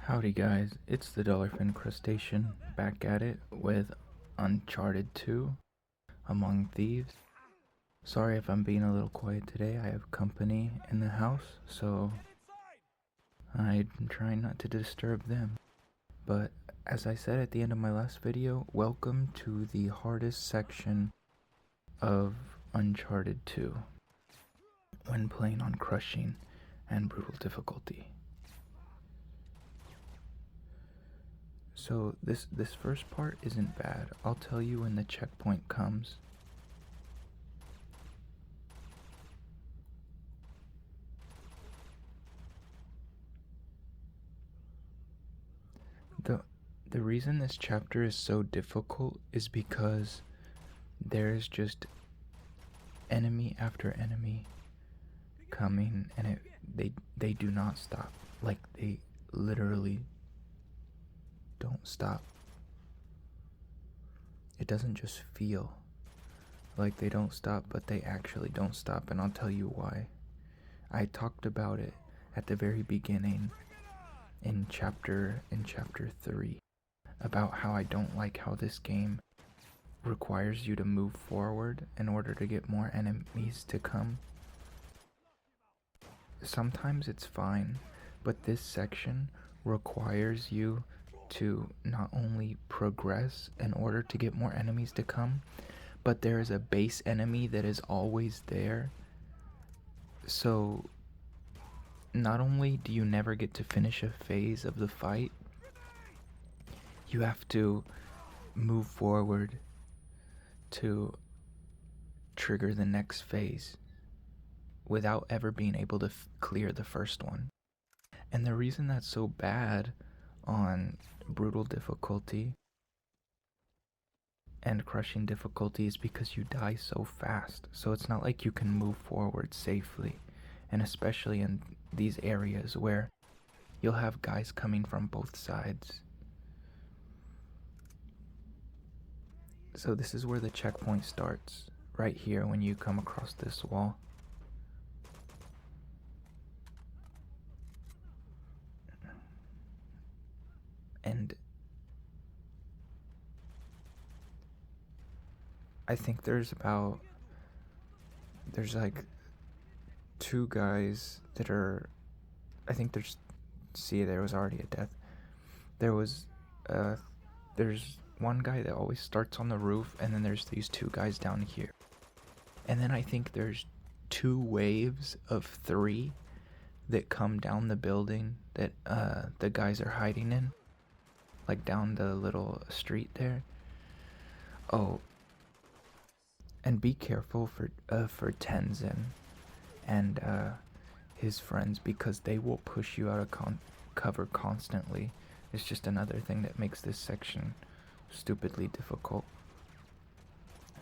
Howdy guys, it's the Dallerfin'd crustacean back at it with Uncharted 2 Among Thieves. Sorry if I'm being a little quiet today, I have company in the house, so I'm trying not to disturb them. But as I said at the end of my last video, welcome to the hardest section of Uncharted 2 when playing on crushing and brutal difficulty. So this first part isn't bad. I'll tell you when the checkpoint comes. The reason this chapter is so difficult is because there's just enemy after enemy coming, and they do not stop. Like, they literally don't stop. It doesn't just feel like they don't stop, but they actually don't stop, and I'll tell you why. I talked about it at the very beginning in chapter 3 about how I don't like how this game requires you to move forward in order to get more enemies to come. Sometimes it's fine, but this section requires you to not only progress in order to get more enemies to come, but there is a base enemy that is always there. So not only do you never get to finish a phase of the fight, you have to move forward to trigger the next phase without ever being able to clear the first one. And the reason that's so bad on brutal difficulty and crushing difficulty is because you die so fast. So it's not like you can move forward safely, and especially in these areas where you'll have guys coming from both sides. So this is where the checkpoint starts, right here when you come across this wall. And I think there's like two guys that are, I think there was already a death. There's one guy that always starts on the roof, and then there's these two guys down here. And then I think there's two waves of 3 that come down the building that the guys are hiding in, like down the little street there. Oh, and be careful for Tenzin and his friends, because they will push you out of cover constantly. It's just another thing that makes this section stupidly difficult.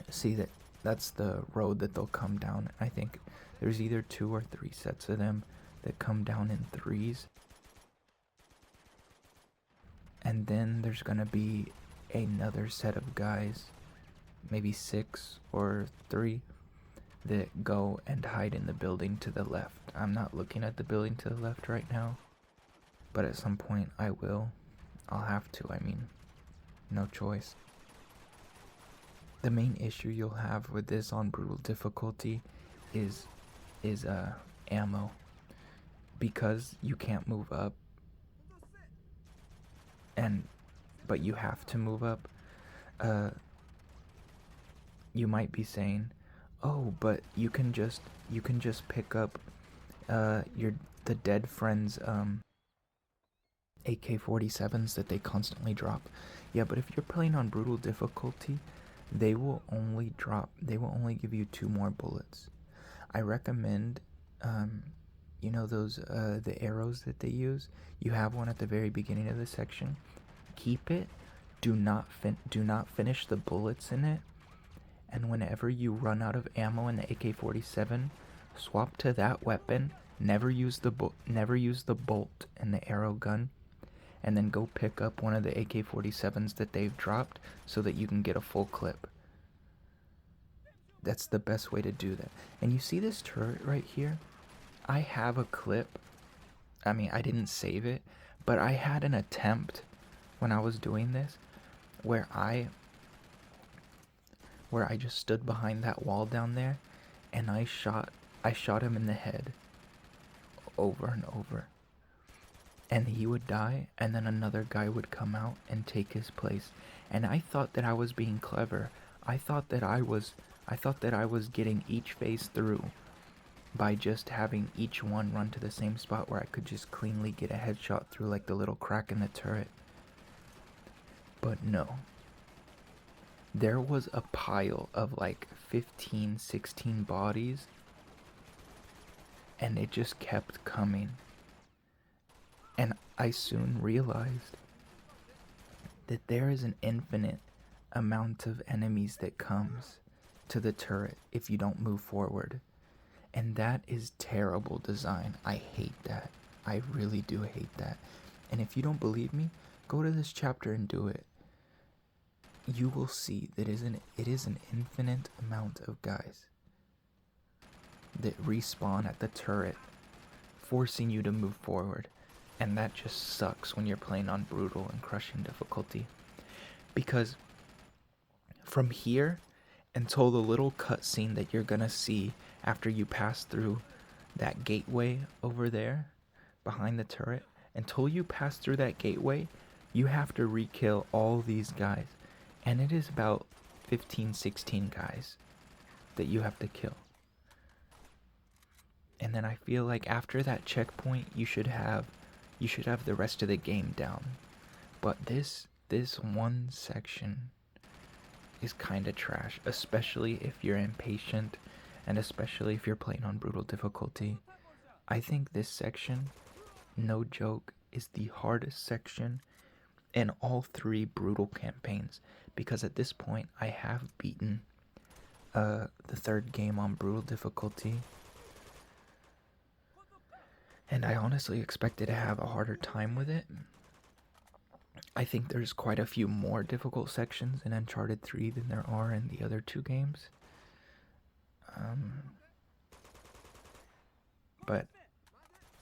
See, that's the road that they'll come down. I think there's either 2 or 3 sets of them that come down in 3s. And then there's gonna be another set of guys, maybe 6 or 3, that go and hide in the building to the left. I'm not looking at the building to the left right now, but at some point I will. I'll have to, I mean, no choice. The main issue you'll have with this on brutal difficulty is ammo, because you can't move up, but you have to move up. You might be saying, oh, but you can just pick up the dead friends AK-47s that they constantly drop. Yeah, but if you're playing on brutal difficulty, they will only give you 2 more bullets. I recommend you know those the arrows that they use? You have one at the very beginning of the section. Keep it. Do not finish the bullets in it. And whenever you run out of ammo in the AK-47, swap to that weapon. Never use the bolt in the arrow gun, and then go pick up one of the AK-47s that they've dropped so that you can get a full clip. That's the best way to do that. And you see this turret right here? I have a clip I mean, I didn't save it, but I had an attempt when I was doing this where I just stood behind that wall down there and I shot him in the head over and over. And he would die, and then another guy would come out and take his place. And I thought that I was being clever. I thought that I was getting each phase through by just having each one run to the same spot where I could just cleanly get a headshot through like the little crack in the turret. But no. There was a pile of like 15, 16 bodies, and it just kept coming. And I soon realized that there is an infinite amount of enemies that comes to the turret if you don't move forward. And that is terrible design. I hate that. I really do hate that. And if you don't believe me, go to this chapter and do it. You will see that it is an infinite amount of guys that respawn at the turret, forcing you to move forward. And that just sucks when you're playing on brutal and crushing difficulty. Because from here until the little cutscene that you're gonna see after you pass through that gateway over there behind the turret, until you pass through that gateway, you have to re-kill all these guys. And it is about 15, 16 guys that you have to kill. And then I feel like after that checkpoint, you should have the rest of the game down. But this one section is kind of trash, especially if you're impatient and especially if you're playing on brutal difficulty. I think this section, no joke, is the hardest section in all 3 brutal campaigns, because at this point I have beaten the 3rd game on brutal difficulty. And I honestly expected to have a harder time with it. I think there's quite a few more difficult sections in Uncharted 3 than there are in the other 2 games. But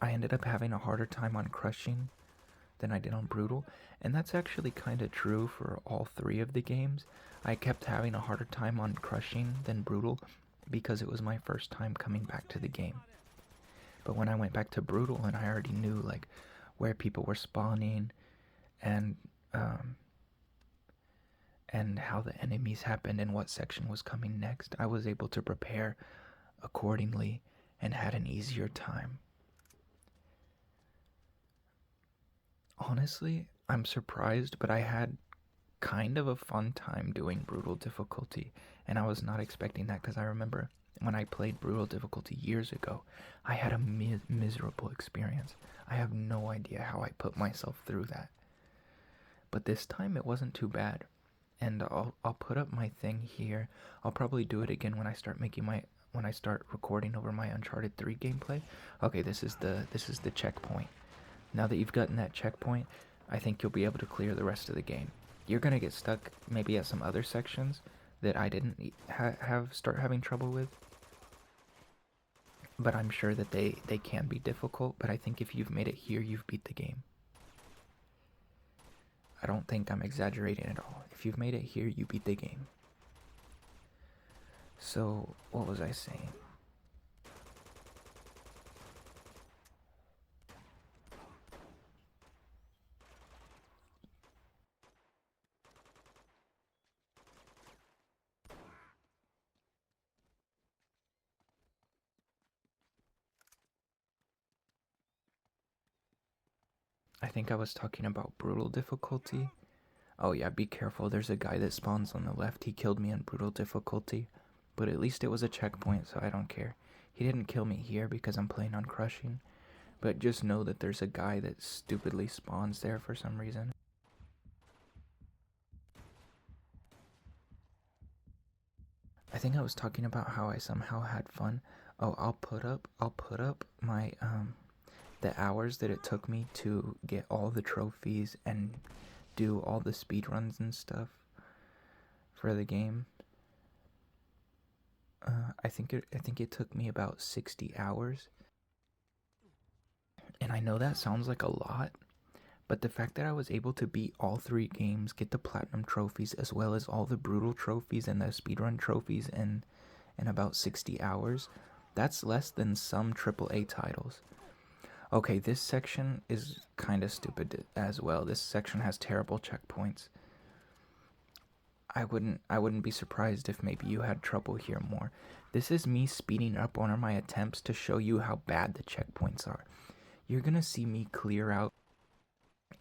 I ended up having a harder time on crushing than I did on brutal. And that's actually kind of true for all 3 of the games. I kept having a harder time on crushing than brutal because it was my first time coming back to the game. But when I went back to brutal and I already knew like where people were spawning and how the enemies happened and what section was coming next, I was able to prepare accordingly and had an easier time. Honestly, I'm surprised, but I had kind of a fun time doing brutal difficulty, and I was not expecting that because I remember when I played brutal difficulty years ago, I had a miserable experience. I have no idea how I put myself through that. But this time it wasn't too bad. And I'll put up my thing here. I'll probably do it again when I start recording over my Uncharted 3 gameplay. Okay, this is the checkpoint. Now that you've gotten that checkpoint, I think you'll be able to clear the rest of the game. You're gonna get stuck maybe at some other sections that I didn't start having trouble with. But I'm sure that they can be difficult, but I think if you've made it here, you've beat the game. I don't think I'm exaggerating at all. If you've made it here, you beat the game. So, what was I saying? I think I was talking about brutal difficulty. Oh yeah, be careful. There's a guy that spawns on the left. He killed me on brutal difficulty. But at least it was a checkpoint, so I don't care. He didn't kill me here because I'm playing on crushing. But just know that there's a guy that stupidly spawns there for some reason. I think I was talking about how I somehow had fun. Oh, I'll put up my the hours that it took me to get all the trophies and do all the speed runs and stuff for the game. I think it took me about 60 hours, And I know that sounds like a lot, but the fact that I was able to beat all 3 games, get the platinum trophies, as well as all the brutal trophies and the speedrun trophies in about 60 hours, that's less than some AAA titles. Okay, this section is kind of stupid as well. This section has terrible checkpoints. I wouldn't be surprised if maybe you had trouble here more. This is me speeding up one of my attempts to show you how bad the checkpoints are. You're gonna see me clear out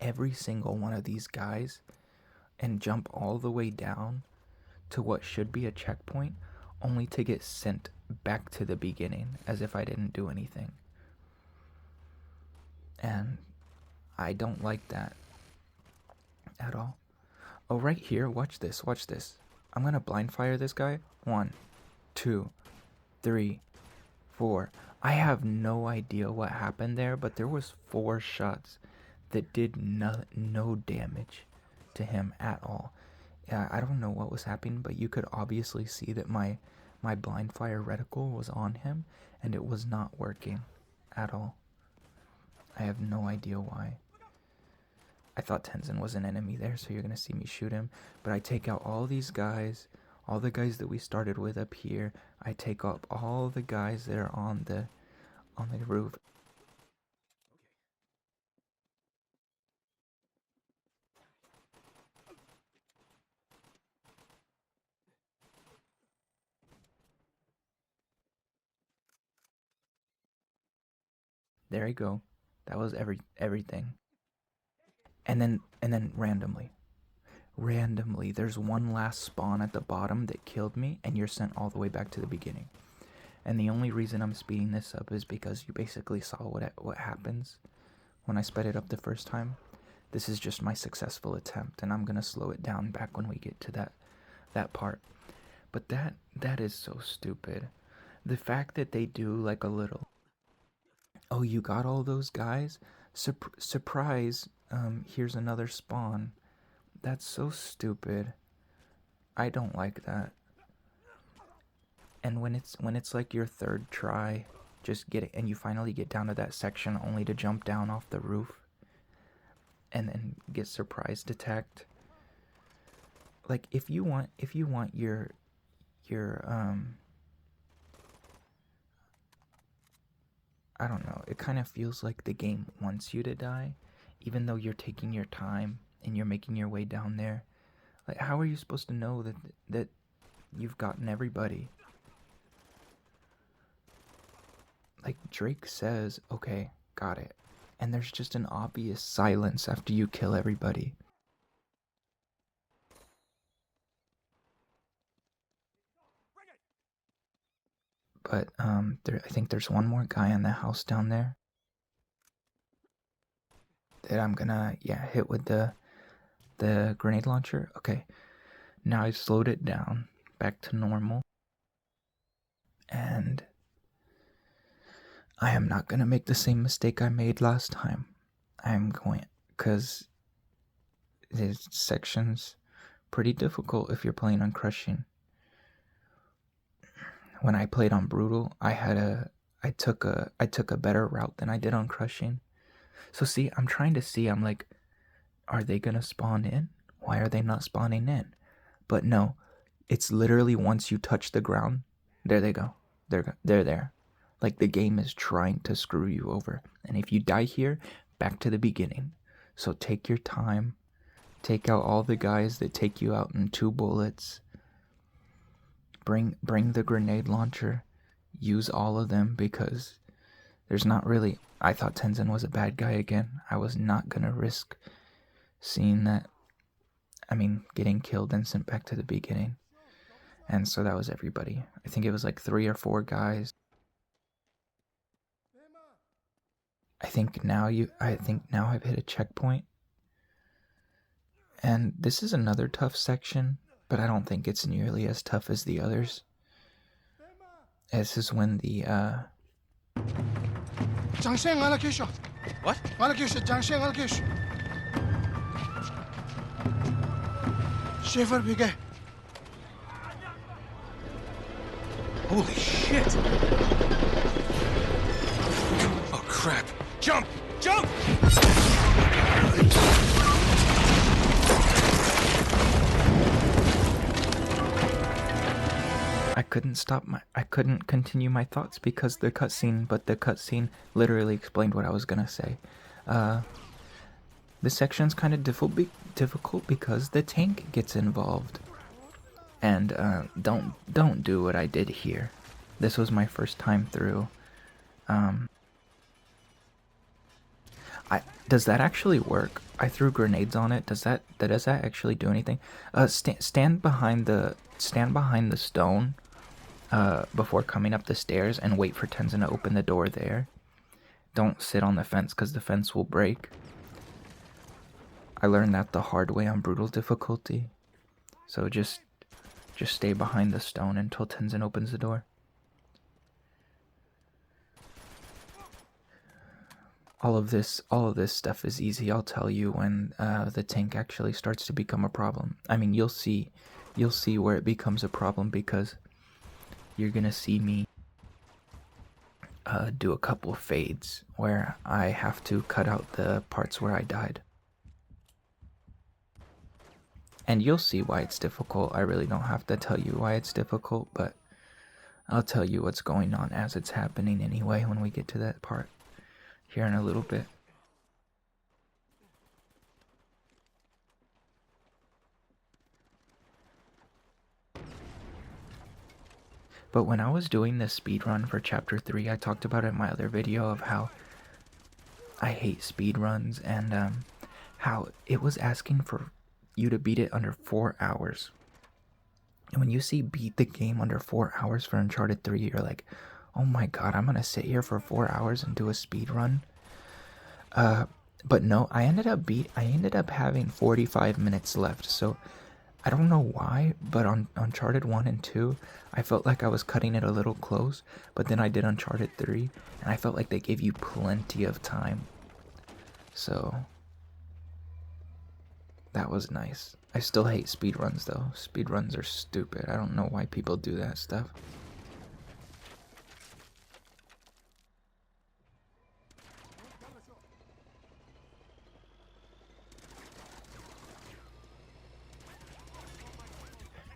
every single one of these guys and jump all the way down to what should be a checkpoint, only to get sent back to the beginning as if I didn't do anything. And I don't like that at all. Oh, right here, watch this, watch this. I'm gonna blind fire this guy. 1, 2, 3, 4. I have no idea what happened there, but there was 4 shots that did no damage to him at all. Yeah, I don't know what was happening, but you could obviously see that my blind fire reticle was on him, and it was not working at all. I have no idea why. I thought Tenzin was an enemy there, so you're gonna see me shoot him. But I take out all these guys, all the guys that we started with up here. I take up all the guys that are on the roof. There you go. That was everything. And then randomly, there's one last spawn at the bottom that killed me, and you're sent all the way back to the beginning. And the only reason I'm speeding this up is because you basically saw what happens when I sped it up the first time. This is just my successful attempt, and I'm gonna slow it down back when we get to that part. But that is so stupid. The fact that they do like a little, oh, you got all those guys? Surprise, here's another spawn. That's so stupid. I don't like that. And when it's like your 3rd try, just get it, and you finally get down to that section only to jump down off the roof and then get surprise attacked. Like if you want your I don't know, it kind of feels like the game wants you to die, even though you're taking your time and you're making your way down there. Like, how are you supposed to know that you've gotten everybody? Like, Drake says, okay, got it. And there's just an obvious silence after you kill everybody. But I think there's one more guy in the house down there that I'm gonna hit with the grenade launcher. Okay, now I've slowed it down back to normal, and I am not gonna make the same mistake I made last time. I'm going, because this section's pretty difficult if you're playing on crushing. When I played on brutal, I took a better route than I did on crushing. So see, I'm trying to see, I'm like, are they gonna spawn in? Why are they not spawning in? But no, it's literally once you touch the ground, there they go. They're there. Like, the game is trying to screw you over. And if you die here, back to the beginning. So take your time. Take out all the guys that take you out in 2 bullets. Bring the grenade launcher. Use all of them, because there's not really... I thought Tenzin was a bad guy again. I was not gonna risk seeing that. I mean, getting killed and sent back to the beginning. And so that was everybody. I think it was like 3 or 4 guys. I think now I've hit a checkpoint. And this is another tough section, but I don't think it's nearly as tough as the others. This is when the What? Holy shit! Oh crap! Jump! Jump! I couldn't continue my thoughts because the cutscene literally explained what I was gonna say. This section's kind of difficult because the tank gets involved. And don't do what I did here. This was my first time through. Does that actually work? I threw grenades on it. Does that actually do anything? Stand behind the stone before coming up the stairs and wait for Tenzin to open the door there. Don't sit on the fence because the fence will break. I learned that the hard way on brutal difficulty. So just stay behind the stone until Tenzin opens the door. All of this stuff is easy. I'll tell you when the tank actually starts to become a problem. I mean, you'll see where it becomes a problem because you're gonna see me do a couple of fades where I have to cut out the parts where I died. And you'll see why it's difficult. I really don't have to tell you why it's difficult, but I'll tell you what's going on as it's happening anyway when we get to that part here in a little bit. But when I was doing this speedrun for Chapter 3, I talked about it in my other video of how I hate speedruns and how it was asking for you to beat it under 4 hours. And when you see beat the game under 4 hours for Uncharted 3, you're like, oh my god, I'm gonna sit here for 4 hours and do a speedrun? But no, I ended up having 45 minutes left, so I don't know why, but on Uncharted 1 and 2, I felt like I was cutting it a little close, but then I did Uncharted 3, and I felt like they gave you plenty of time. So that was nice. I still hate speedruns though. Speedruns are stupid. I don't know why people do that stuff.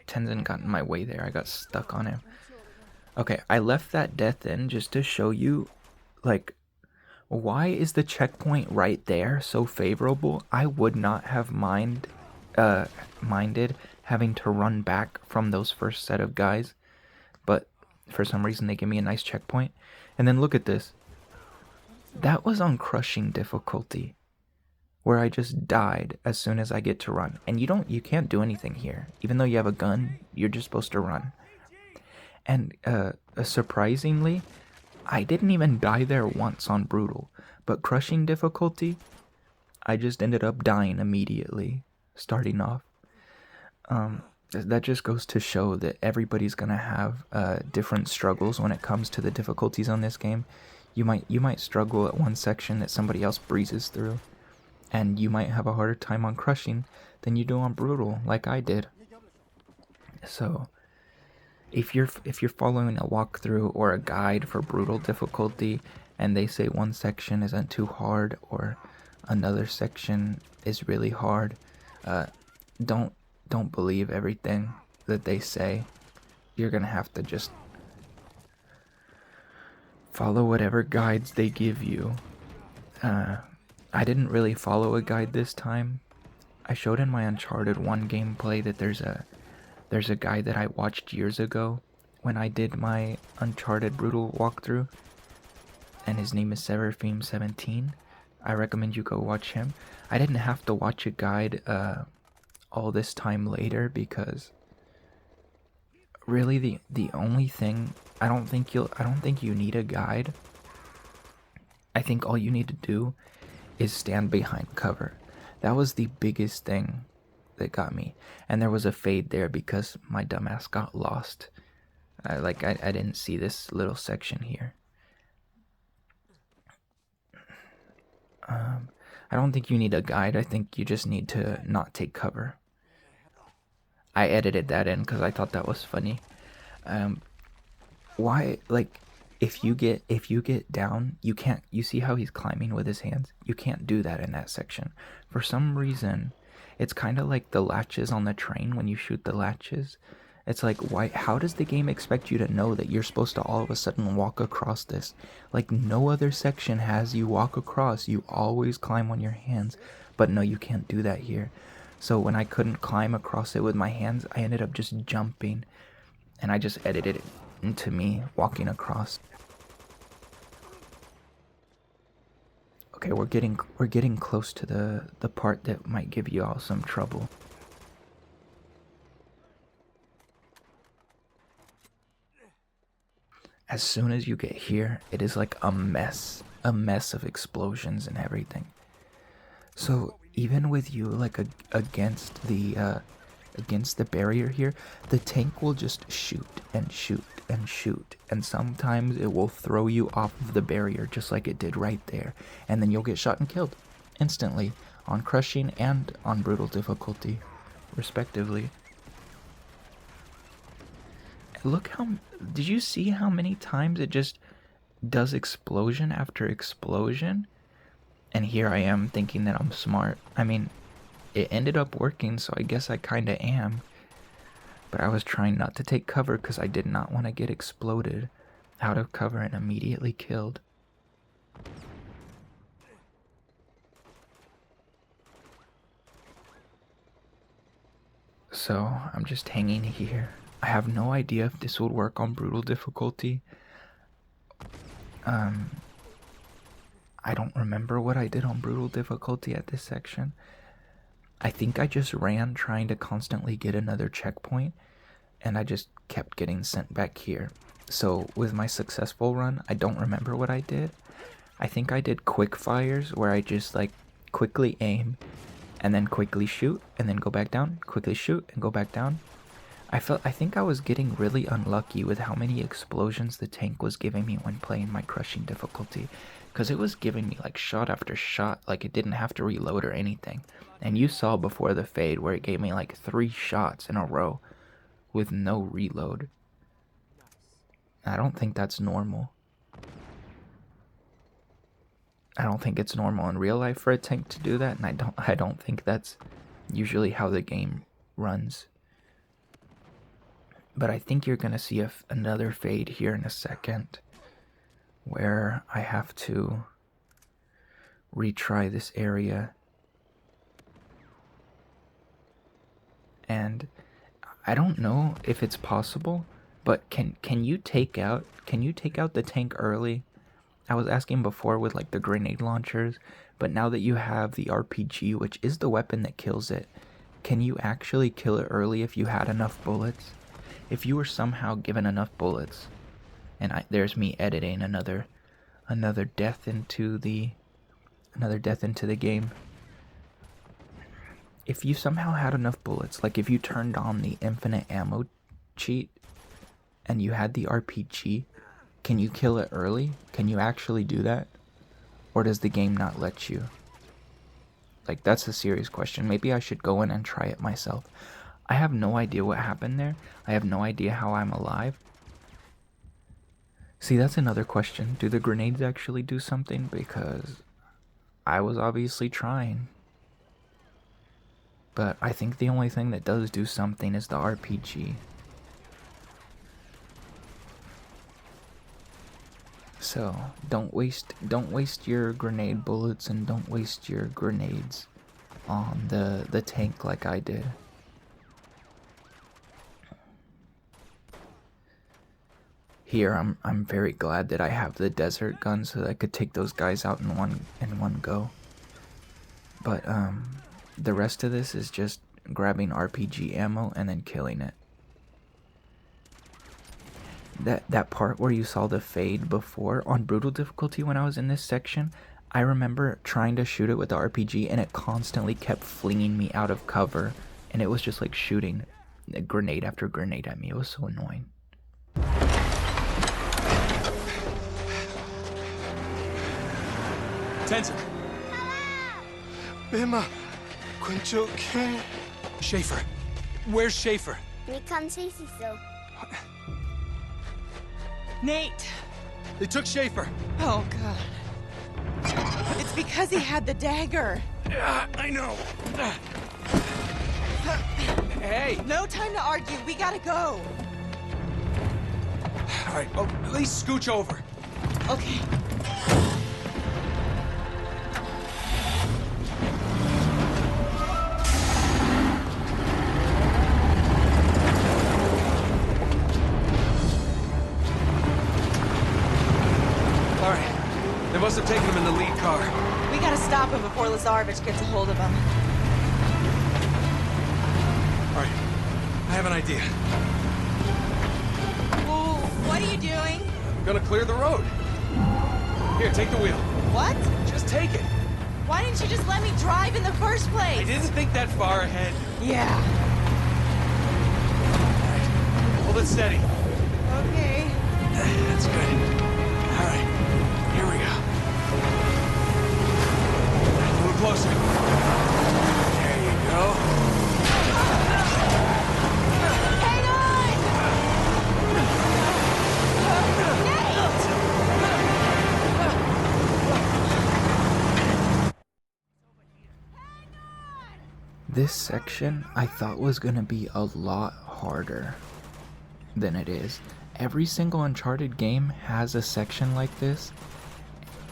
Tenzin got in my way there. I got stuck on him. Okay, I left that death in just to show you, like, why is the checkpoint right there so favorable? I would not have minded having to run back from those first set of guys, but for some reason they give me a nice checkpoint. And then look at this. That was on crushing difficulty, where I just died as soon as I get to run. And you can't do anything here. Even though you have a gun, you're just supposed to run. And surprisingly, I didn't even die there once on brutal, but crushing difficulty, I just ended up dying immediately, starting off. That just goes to show that everybody's gonna have different struggles when it comes to the difficulties on this game. You might struggle at one section that somebody else breezes through, and you might have a harder time on crushing than you do on brutal, like I did. So if you're following a walkthrough or a guide for brutal difficulty and they say one section isn't too hard or another section is really hard, don't believe everything that they say. You're gonna have to just follow whatever guides they give you. I didn't really follow a guide this time. I showed in my Uncharted 1 gameplay that there's a guy that I watched years ago when I did my Uncharted Brutal walkthrough, and his name is Dallerfin'd17. I recommend you go watch him. I didn't have to watch a guide all this time later because really the only thing I don't think you need a guide. I think all you need to do is stand behind cover. That was the biggest thing that got me. And there was a fade there because my dumbass got lost. I didn't see this little section here. I don't think you need a guide. I think you just need to not take cover. I edited that in because I thought that was funny. Why, like, if you get down, you see how he's climbing with his hands? You can't do that in that section. For some reason, it's kind of like the latches on the train when you shoot the latches. It's like, why? How does the game expect you to know that you're supposed to all of a sudden walk across this? Like, no other section has you walk across. You always climb on your hands. But no, you can't do that here. So when I couldn't climb across it with my hands, I ended up just jumping. And I just edited it into me walking across. Okay, we're getting close to the part that might give you all some trouble. As soon as you get here, it is like a mess of explosions and everything. So even with you like against the barrier here, the tank will just shoot and shoot and shoot, and sometimes it will throw you off of the barrier just like it did right there, and then you'll get shot and killed instantly on crushing and on brutal difficulty, respectively. Look how... Did you see how many times it just does explosion after explosion? And here I am thinking that I'm smart. I mean, it ended up working, so I guess I kinda am. But I was trying not to take cover because I did not want to get exploded out of cover and immediately killed. So I'm just hanging here. I have no idea if this would work on brutal difficulty. I don't remember what I did on brutal difficulty at this section. I think I just ran trying to constantly get another checkpoint, and I just kept getting sent back here. So with my successful run, I don't remember what I did. I think I did quick fires where I just like quickly aim and then quickly shoot and then go back down, quickly shoot and go back down. I think I was getting really unlucky with how many explosions the tank was giving me when playing my crushing difficulty, because it was giving me like shot after shot, like it didn't have to reload or anything. And you saw before the fade where it gave me like 3 shots in a row with no reload. I don't think that's normal. I don't think it's normal in real life for a tank to do that, and I don't think that's usually how the game runs. But I think you're gonna see another fade here in a second, where I have to retry this area. And I don't know if it's possible, but can you take out the tank early? I was asking before with like the grenade launchers, but now that you have the RPG, which is the weapon that kills it, can you actually kill it early if you had enough bullets? If you were somehow given enough bullets, and there's me editing another death into the game. If you somehow had enough bullets, like if you turned on the infinite ammo cheat and you had the RPG, can you kill it early? Can you actually do that? Or does the game not let you? Like, that's a serious question. Maybe I should go in and try it myself. I have no idea what happened there. I have no idea how I'm alive. See, that's another question. Do the grenades actually do something? Because I was obviously trying. But I think the only thing that does do something is the RPG. So, don't waste your grenade bullets, and don't waste your grenades on the tank like I did. Here, I'm very glad that I have the desert gun so that I could take those guys out in one go. But the rest of this is just grabbing RPG ammo and then killing it. That part where you saw the fade before on brutal difficulty when I was in this section, I remember trying to shoot it with the RPG and it constantly kept flinging me out of cover, and it was just like shooting grenade after grenade at me. It was so annoying. Tenzin! Bema, Quincho, King. Schaefer. Where's Schaefer? Nate. They took Schaefer. Oh, God. It's because he had the dagger. I know. Hey! No time to argue. We gotta go. All right, oh, at least scooch over. Okay. All right. They must have taken him in the lead car. We gotta stop him before Lazarevich gets a hold of him. All right. I have an idea. Well, what are you doing? Gonna clear the road. Here, take the wheel. What? Just take it. Why didn't you just let me drive in the first place? I didn't think that far ahead. Yeah. All right. Hold it steady. Okay. That's good. All right. Here we go. A little closer. There you go. Hang on! This section I thought was gonna be a lot harder than it is. Every single Uncharted game has a section like this,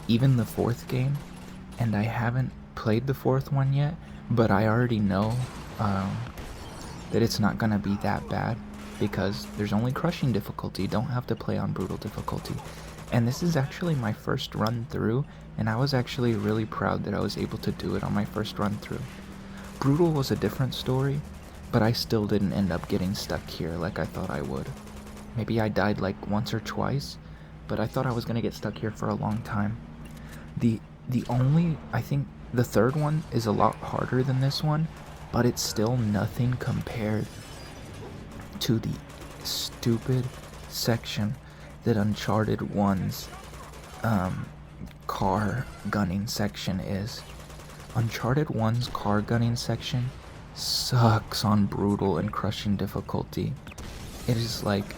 even the fourth game, and I haven't played the fourth one yet, but I already know that it's not gonna be that bad because there's only crushing difficulty. You don't have to play on brutal difficulty. And this is actually my first run through, and I was actually really proud that I was able to do it on my first run through. Brutal was a different story, but I still didn't end up getting stuck here like I thought I would. Maybe I died like once or twice, but I thought I was gonna get stuck here for a long time. I think the third one is a lot harder than this one, but it's still nothing compared to the stupid section that Uncharted 1's car gunning section is. Uncharted 1's car gunning section sucks on brutal and crushing difficulty. It is like,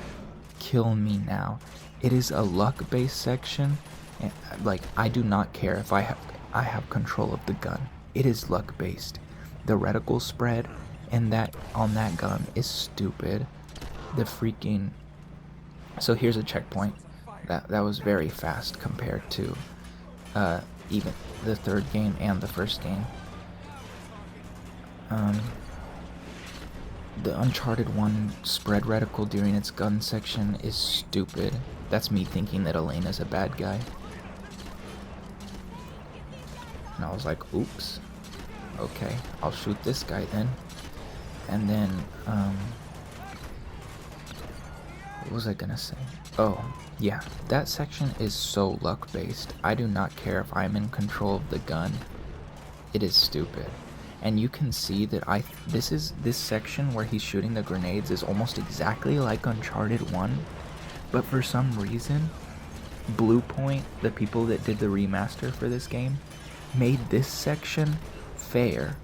kill me now. It is a luck-based section, and like I do not care if I have control of the gun. It is luck-based. The reticle spread and that on that gun is stupid. The freaking so here's a checkpoint that was very fast compared to even the third game and the first game. The Uncharted 1 spread reticle during its gun section is stupid. That's me thinking that Elena's a bad guy. And I was like, oops. Okay, I'll shoot this guy then. And then, what was I gonna say? Oh, yeah, that section is so luck-based. I do not care if I'm in control of the gun. It is stupid. And you can see that this section where he's shooting the grenades is almost exactly like Uncharted 1, but for some reason, Bluepoint, the people that did the remaster for this game, made this section fair,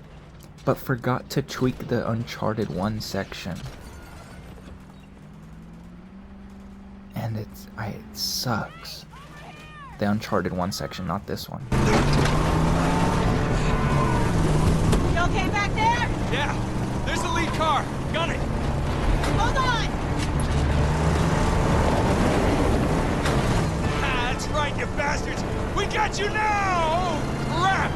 but forgot to tweak the Uncharted 1 section. And it sucks. The Uncharted 1 section, not this one. You okay back there? Yeah, there's the lead car. Gun it. Hold on! Ah, that's right, you bastards. We got you now! Oh, crap!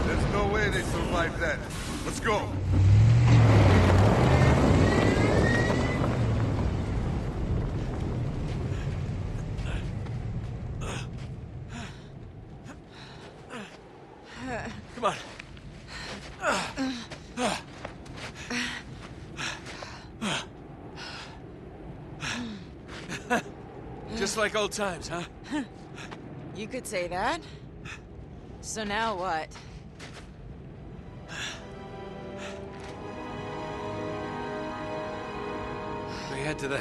There's no way they survived that. Let's go. Come on. Just like old times, huh? You could say that. So now what? We head to the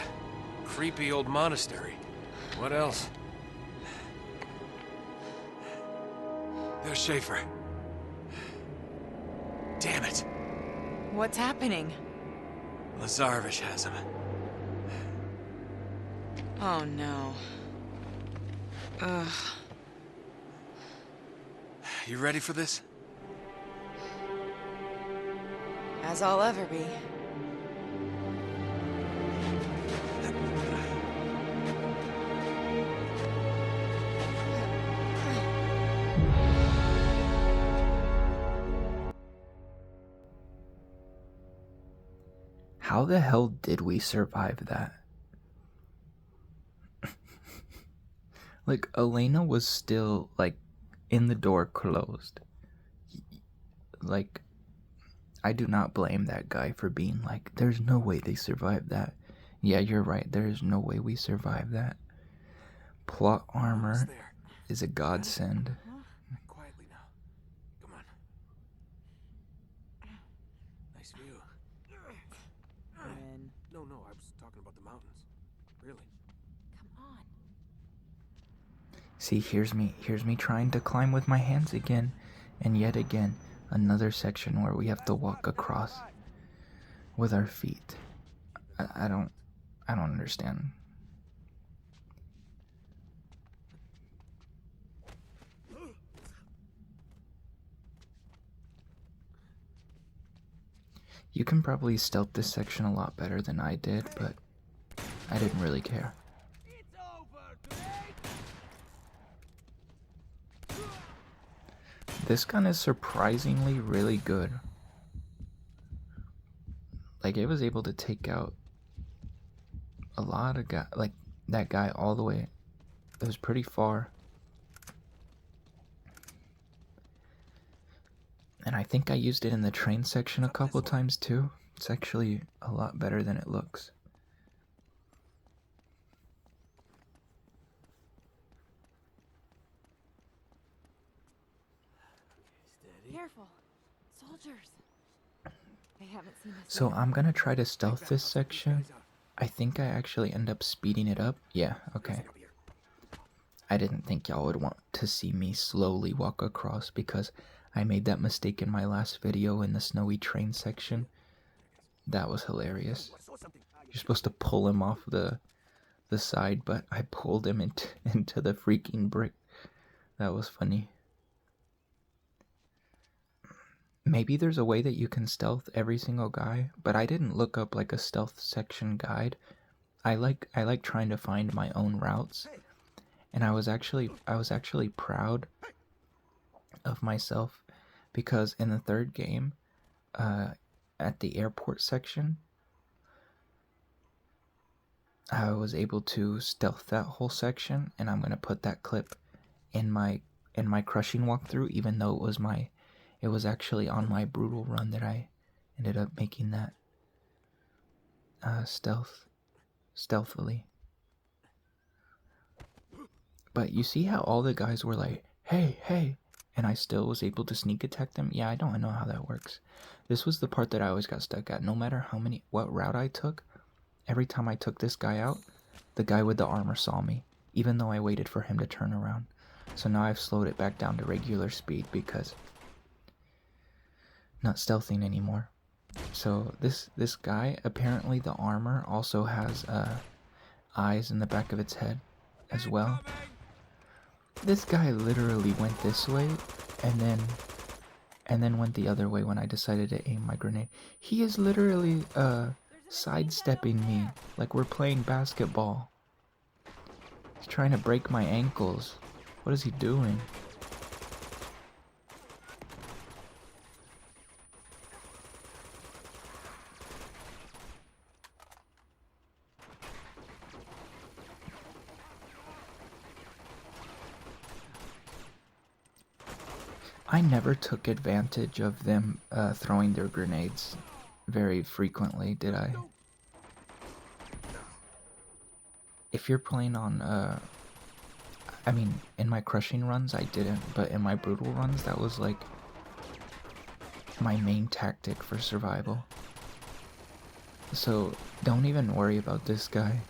creepy old monastery. What else? There's Schaefer. Damn it. What's happening? Lazarevich has him. Oh no. Ugh. You ready for this? As I'll ever be. How the hell did we survive that? Like, Elena was still, like, in the door closed. Like, I do not blame that guy for being like, there's no way they survived that. Yeah, you're right, there is no way we survived that. Plot armor is a godsend. Quietly now. Come on. Nice view. Man. No, I was talking about the mountains. Really. Come on. See, here's me trying to climb with my hands again, and yet again, another section where we have to walk across with our feet. I don't understand. You can probably stealth this section a lot better than I did, but I didn't really care. This gun is surprisingly really good. Like, it was able to take out a lot of guys, like that guy all the way. It was pretty far. And I think I used it in the train section a couple times too. It's actually a lot better than it looks. Careful. Soldiers. They haven't seen us. So yet. I'm gonna try to stealth this section. I think I actually end up speeding it up. Yeah, okay. I didn't think y'all would want to see me slowly walk across because I made that mistake in my last video in the snowy train section. That was hilarious. You're supposed to pull him off the side, but I pulled him into the freaking brick. That was funny. Maybe there's a way that you can stealth every single guy, but I didn't look up like a stealth section guide. I like trying to find my own routes, and I was actually proud of myself because in the third game, at the airport section, I was able to stealth that whole section, and I'm gonna put that clip in my crushing walkthrough, even though it was actually on my brutal run that I ended up making that stealthily. But you see how all the guys were like, hey, hey, and I still was able to sneak attack them? Yeah, I don't know how that works. This was the part that I always got stuck at. No matter what route I took, every time I took this guy out, the guy with the armor saw me, even though I waited for him to turn around. So now I've slowed it back down to regular speed because not stealthing anymore. So this guy, apparently the armor also has eyes in the back of its head as well. This guy literally went this way and then went the other way when I decided to aim my grenade. He is literally sidestepping me like we're playing basketball. He's trying to break my ankles. What is he doing? I never took advantage of them throwing their grenades very frequently, did I? If you're playing on, I mean, in my crushing runs I didn't, but in my brutal runs that was like my main tactic for survival. So don't even worry about this guy.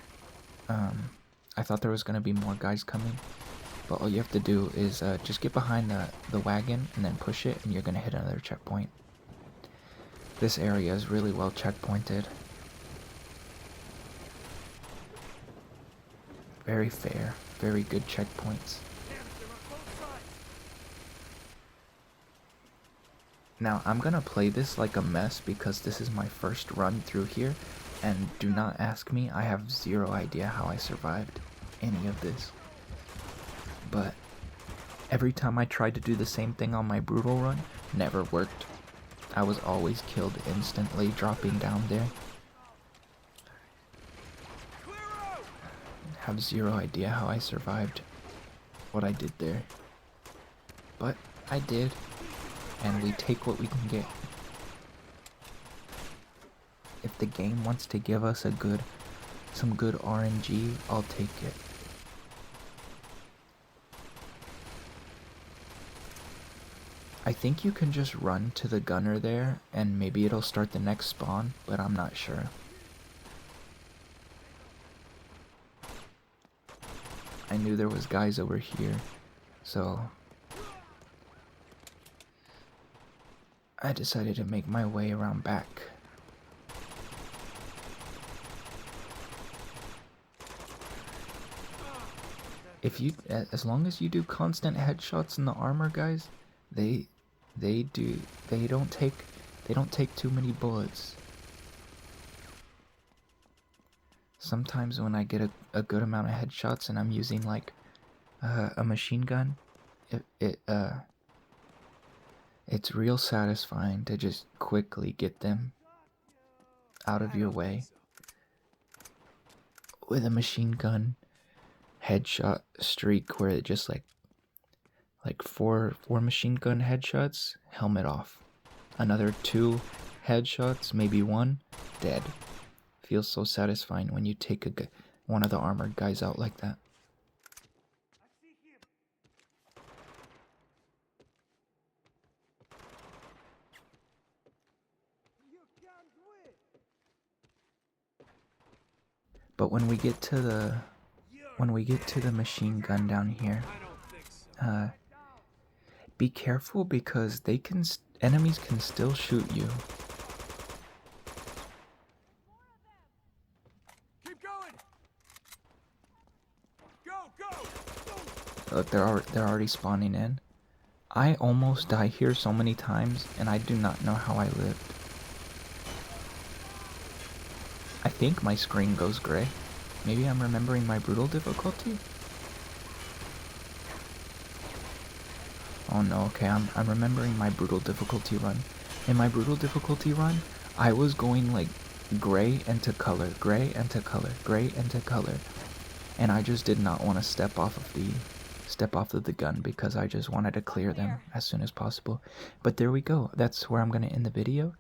I thought there was going to be more guys coming. But all you have to do is just get behind the wagon and then push it and you're going to hit another checkpoint. This area is really well checkpointed. Very fair, very good checkpoints. Now, I'm gonna play this like a mess because this is my first run through here, and do not ask me, I have zero idea how I survived any of this. But every time I tried to do the same thing on my brutal run, never worked. I was always killed instantly dropping down there. Have zero idea how I survived what I did there. But I did, and we take what we can get. If the game wants to give us some good RNG, I'll take it. I think you can just run to the gunner there, and maybe it'll start the next spawn, but I'm not sure. I knew there was guys over here, so I decided to make my way around back. As long as you do constant headshots in the armor, guys, they don't take too many bullets. Sometimes when I get a good amount of headshots and I'm using like a machine gun, it's real satisfying to just quickly get them out of your way. With a machine gun headshot streak where it just like four machine gun headshots, helmet off. Another 2 headshots, maybe 1, dead. Feels so satisfying when you take one of the armored guys out like that. But when we get to the machine gun down here, be careful because enemies can still shoot you. Keep going. Go. Look, they're already spawning in. I almost die here so many times, and I do not know how I lived. I think my screen goes gray. Maybe I'm remembering my brutal difficulty? Oh no, okay, I'm remembering my brutal difficulty run. In my brutal difficulty run, I was going like gray into color, gray into color, gray into color. And I just did not want to step off of the gun because I just wanted to clear them as soon as possible. But there we go. That's where I'm going to end the video.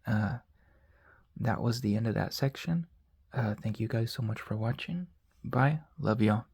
That was the end of that section. Thank you guys so much for watching. Bye. Love y'all.